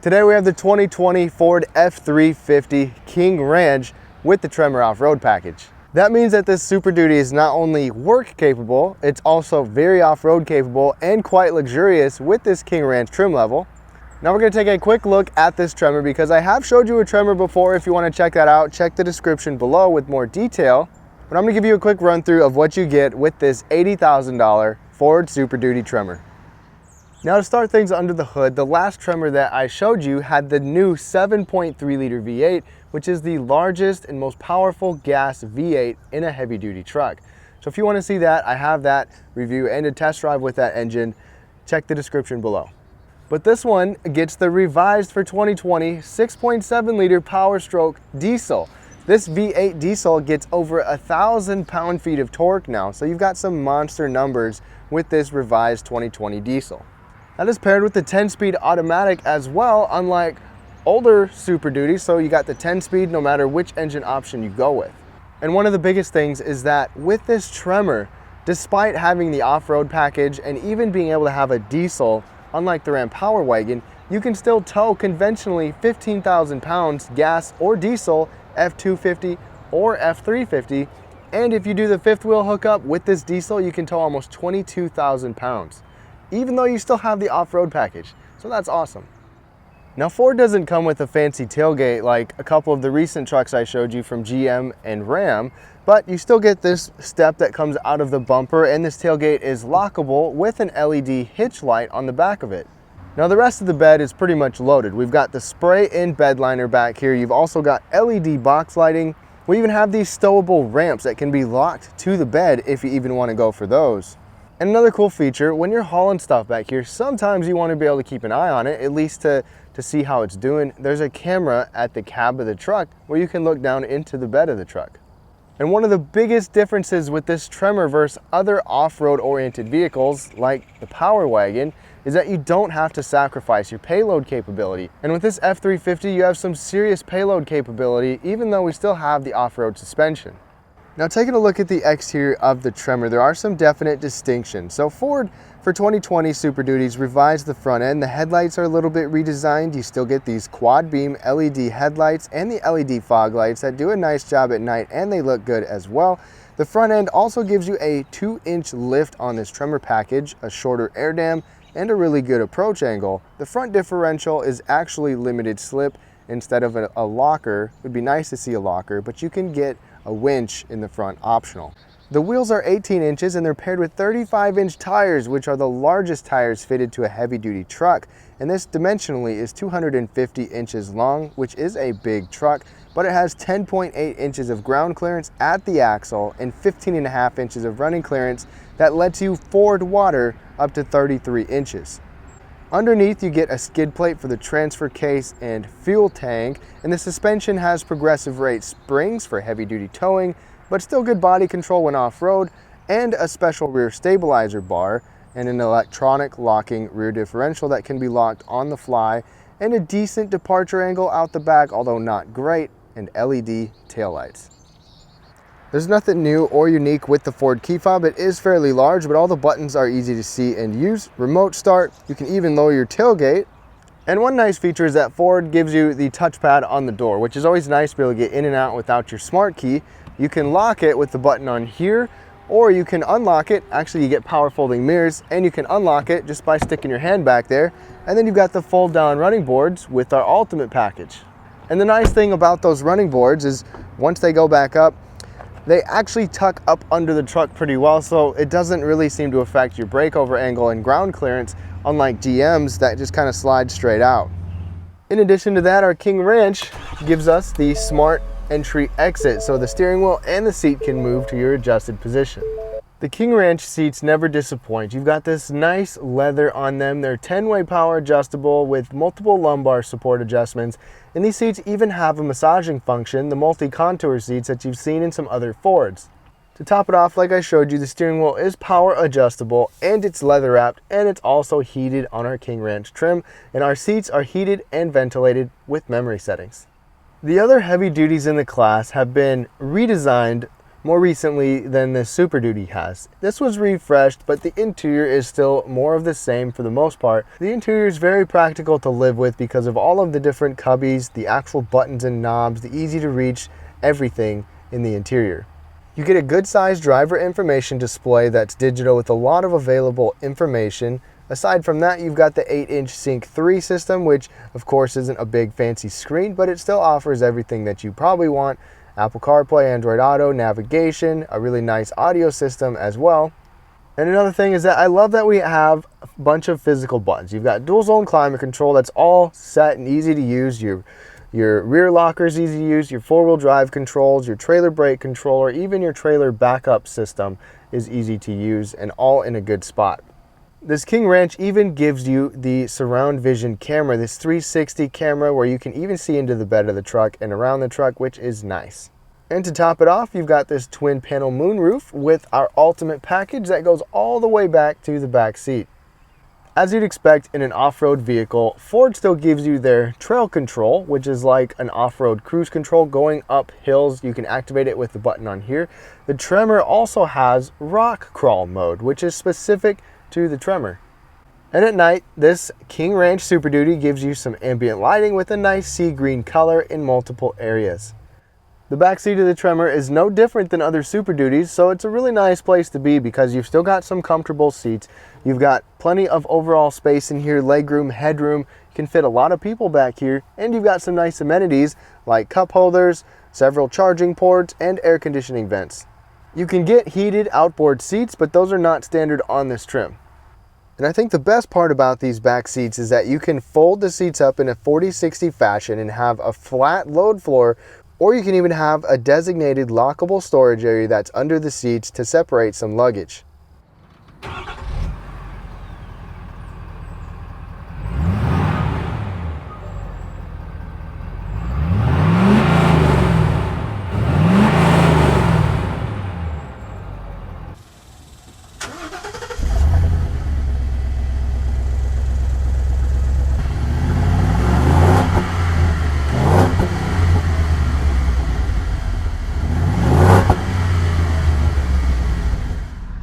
Today we have the 2020 Ford F-350 King Ranch with the Tremor Off-Road Package. That means that this Super Duty is not only work capable, it's also very off-road capable and quite luxurious with this King Ranch trim level. Now we're going to take a quick look at this Tremor because I have showed you a Tremor before. If you want to check that out, check the description below with more detail. But I'm going to give you a quick run through of what you get with this $80,000 Ford Super Duty Tremor. Now to start things under the hood, the last Tremor that I showed you had the new 7.3 liter V8, which is the largest and most powerful gas V8 in a heavy duty truck. So if you want to see that, I have that review and a test drive with that engine. Check the description below. But this one gets the revised for 2020 6.7 liter Power Stroke diesel. This V8 diesel gets over 1,000 pound-feet of torque now, so you've got some monster numbers with this revised 2020 diesel. That is paired with the 10-speed automatic as well, unlike older Super Duties, so you got the 10-speed no matter which engine option you go with. And one of the biggest things is that with this Tremor, despite having the off-road package and even being able to have a diesel, unlike the Ram Power Wagon, you can still tow conventionally 15,000 pounds gas or diesel F250 or F350, and if you do the fifth wheel hookup with this diesel, you can tow almost 22,000 pounds. Even though you still have the off-road package. So that's awesome. Now Ford doesn't come with a fancy tailgate like a couple of the recent trucks I showed you from GM and Ram, but you still get this step that comes out of the bumper, and this tailgate is lockable with an LED hitch light on the back of it. Now the rest of the bed is pretty much loaded. We've got the spray-in bed liner back here. You've also got LED box lighting. We even have these stowable ramps that can be locked to the bed if you even want to go for those. And another cool feature, when you're hauling stuff back here, sometimes you want to be able to keep an eye on it, at least to see how it's doing. There's a camera at the cab of the truck where you can look down into the bed of the truck. And one of the biggest differences with this Tremor versus other off-road oriented vehicles like the Power Wagon is that you don't have to sacrifice your payload capability. And with this F-350, you have some serious payload capability, even though we still have the off-road suspension. Now taking a look at the exterior of the Tremor, there are some definite distinctions. So Ford, for 2020 Super Duties, revised the front end. The headlights are a little bit redesigned. You still get these quad beam LED headlights and the LED fog lights that do a nice job at night, and they look good as well. The front end also gives you a 2-inch lift on this Tremor package, a shorter air dam, and a really good approach angle. The front differential is actually limited slip instead of a locker. It would be nice to see a locker, but you can get a winch in the front optional. The wheels are 18 inches and they're paired with 35-inch tires, which are the largest tires fitted to a heavy-duty truck. And this dimensionally is 250 inches long, which is a big truck, but it has 10.8 inches of ground clearance at the axle and 15.5 inches of running clearance that lets you ford water up to 33 inches. Underneath you get a skid plate for the transfer case and fuel tank, and the suspension has progressive rate springs for heavy duty towing, but still good body control when off-road, and a special rear stabilizer bar, and an electronic locking rear differential that can be locked on the fly, and a decent departure angle out the back, although not great, and LED taillights. There's nothing new or unique with the Ford key fob. It is fairly large, but all the buttons are easy to see and use. Remote start, you can even lower your tailgate. And one nice feature is that Ford gives you the touchpad on the door, which is always nice to be able to get in and out without your smart key. You can lock it with the button on here, or you can unlock it. Actually, you get power folding mirrors, and you can unlock it just by sticking your hand back there. And then you've got the fold down running boards with our Ultimate package. And the nice thing about those running boards is once they go back up, they actually tuck up under the truck pretty well, so it doesn't really seem to affect your breakover angle and ground clearance, unlike GM's that just kind of slides straight out. In addition to that, our King Ranch gives us the smart entry exit, so the steering wheel and the seat can move to your adjusted position. The King Ranch seats never disappoint. You've got this nice leather on them. They're 10-way power adjustable with multiple lumbar support adjustments. And these seats even have a massaging function, the multi-contour seats that you've seen in some other Fords. To top it off, like I showed you, the steering wheel is power adjustable and it's leather wrapped, and it's also heated on our King Ranch trim. And our seats are heated and ventilated with memory settings. The other heavy duties in the class have been redesigned more recently than the Super Duty has. This was refreshed, but the interior is still more of the same for the most part. The interior is very practical to live with because of all of the different cubbies, the actual buttons and knobs, the easy to reach everything in the interior. You get a good sized driver information display that's digital with a lot of available information. Aside from that, you've got the 8-inch Sync 3 system, which of course isn't a big fancy screen, but it still offers everything that you probably want. Apple CarPlay, Android Auto, navigation, a really nice audio system as well. And another thing is that I love that we have a bunch of physical buttons. You've got dual zone climate control that's all set and easy to use. Your rear locker is easy to use, your four-wheel drive controls, your trailer brake controller, even your trailer backup system is easy to use and all in a good spot. This King Ranch even gives you the surround vision camera, this 360 camera where you can even see into the bed of the truck and around the truck, which is nice. And to top it off, you've got this twin panel moonroof with our Ultimate package that goes all the way back to the back seat. As you'd expect in an off-road vehicle, Ford still gives you their trail control, which is like an off-road cruise control going up hills. You can activate it with the button on here. The Tremor also has rock crawl mode, which is specific to the Tremor. And at night, this King Ranch Super Duty gives you some ambient lighting with a nice sea green color in multiple areas. The back seat of the Tremor is no different than other Super Duties, so it's a really nice place to be because you've still got some comfortable seats. You've got plenty of overall space in here, legroom, headroom. You can fit a lot of people back here, and you've got some nice amenities like cup holders, several charging ports, and air conditioning vents. You can get heated outboard seats, but those are not standard on this trim. And I think the best part about these back seats is that you can fold the seats up in a 40-60 fashion and have a flat load floor, or you can even have a designated lockable storage area that's under the seats to separate some luggage.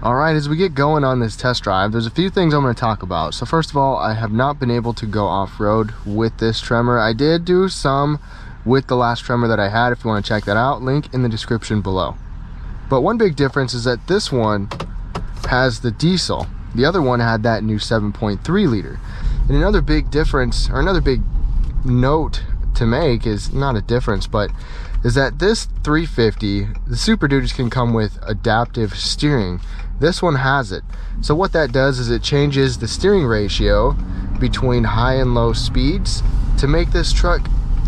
Alright, as we get going on this test drive, there's a few things I'm going to talk about. So first of all, I have not been able to go off-road with this Tremor. I did do some with the last Tremor that I had. If you want to check that out, link in the description below. But one big difference is that this one has the diesel. The other one had that new 7.3 liter. And another big difference, or another big note to make, is not a difference, but is that this 350, the Super Duties can come with adaptive steering. This one has it. So what that does is it changes the steering ratio between high and low speeds to make this truck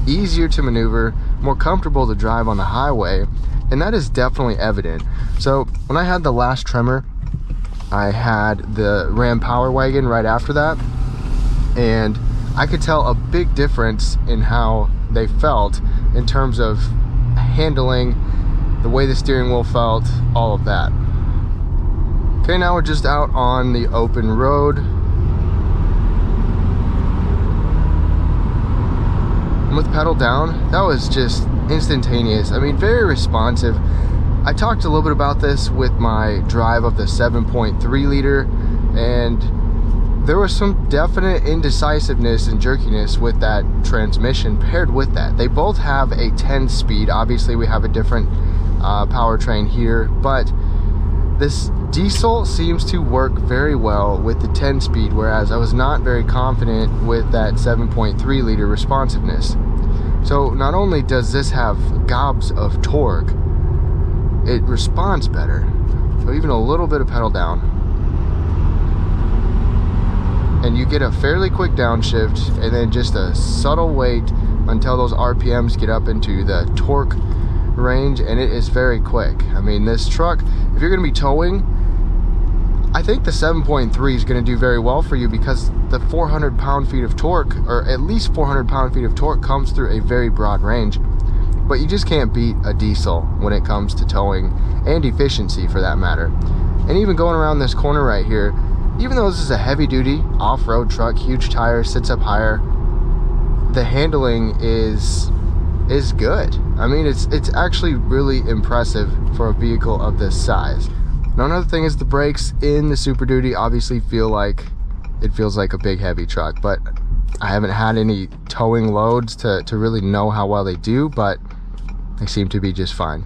easier to maneuver, more comfortable to drive on the highway, and that is definitely evident. So when I had the last Tremor, I had the Ram Power Wagon right after that, and I could tell a big difference in how they felt in terms of handling, the way the steering wheel felt, all of that. Okay, now we're just out on the open road. And with pedal down, that was just instantaneous. I mean, very responsive. I talked a little bit about this with my drive of the 7.3 liter, and there was some definite indecisiveness and jerkiness with that transmission paired with that. They both have a 10 speed. Obviously we have a different powertrain here, but this diesel seems to work very well with the 10 speed, whereas I was not very confident with that 7.3 liter responsiveness. So not only does this have gobs of torque, it responds better. So even a little bit of pedal down, and you get a fairly quick downshift, and then just a subtle wait until those RPMs get up into the torque range, and it is very quick. I mean, this truck, if you're going to be towing, I think the 7.3 is going to do very well for you because the 400 pound-feet of torque, or at least 400 pound-feet of torque, comes through a very broad range. But you just can't beat a diesel when it comes to towing and efficiency, for that matter. And even going around this corner right here, even though this is a heavy-duty off-road truck, huge tires, sits up higher, the handling is is good. I mean, it's actually really impressive for a vehicle of this size. Now, another thing is the brakes in the Super Duty obviously feels like a big heavy truck, but I haven't had any towing loads to really know how well they do, but they seem to be just fine.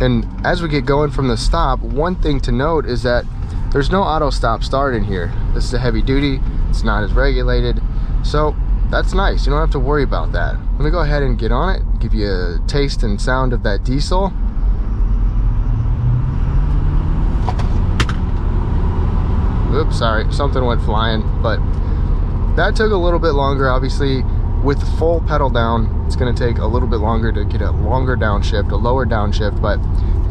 And as we get going from the stop, one thing to note is that there's no auto stop start in here. This is a heavy duty, it's not as regulated, so that's nice. You don't have to worry about that. Let me go ahead and get on it, give you a taste and sound of that diesel. Oops, sorry, something went flying, but that took a little bit longer. Obviously, with the full pedal down, it's going to take a little bit longer to get a longer downshift, a lower downshift, but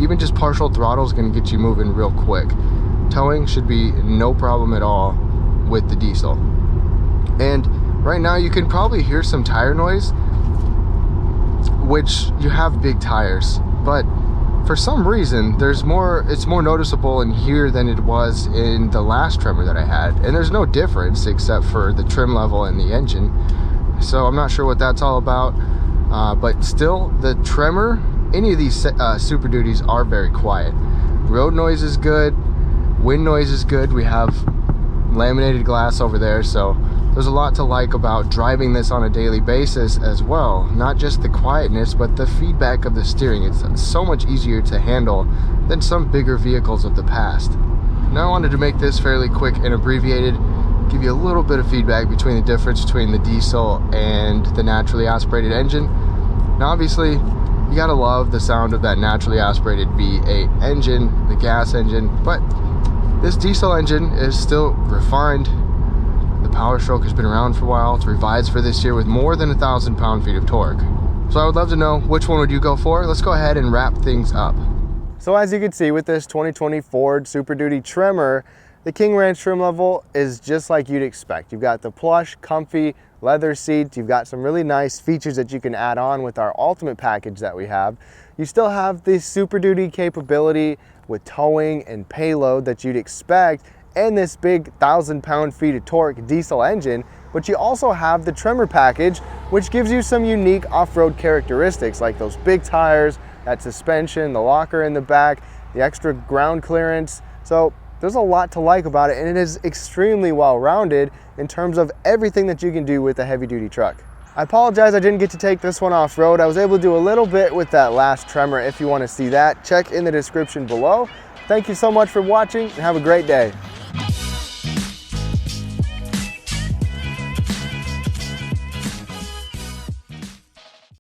even just partial throttle is going to get you moving real quick. Towing should be no problem at all with the diesel. And right now you can probably hear some tire noise, which you have big tires, but for some reason it's more noticeable in here than it was in the last Tremor that I had. And there's no difference except for the trim level and the engine. So I'm not sure what that's all about, but still, the Tremor, any of these Super Duties are very quiet. Road noise is good, wind noise is good. We have laminated glass over there, so there's a lot to like about driving this on a daily basis as well. Not just the quietness, but the feedback of the steering. It's so much easier to handle than some bigger vehicles of the past. Now I wanted to make this fairly quick and abbreviated, give you a little bit of feedback between the difference between the diesel and the naturally aspirated engine. Now obviously, you gotta love the sound of that naturally aspirated V8 engine, the gas engine, but this diesel engine is still refined. The Power Stroke has been around for a while. It's revised for this year with more than 1,000 pound-feet of torque. So I would love to know, which one would you go for? Let's go ahead and wrap things up. So as you can see with this 2020 Ford Super Duty Tremor, the King Ranch trim level is just like you'd expect. You've got the plush, comfy leather seats. You've got some really nice features that you can add on with our Ultimate package that we have. You still have the Super Duty capability with towing and payload that you'd expect, and this big 1,000 pound-feet of torque diesel engine, but you also have the Tremor package, which gives you some unique off-road characteristics like those big tires, that suspension, the locker in the back, the extra ground clearance. So there's a lot to like about it, and it is extremely well-rounded in terms of everything that you can do with a heavy-duty truck. I apologize I didn't get to take this one off-road. I was able to do a little bit with that last Tremor. If you want to see that, check in the description below. Thank you so much for watching, and have a great day.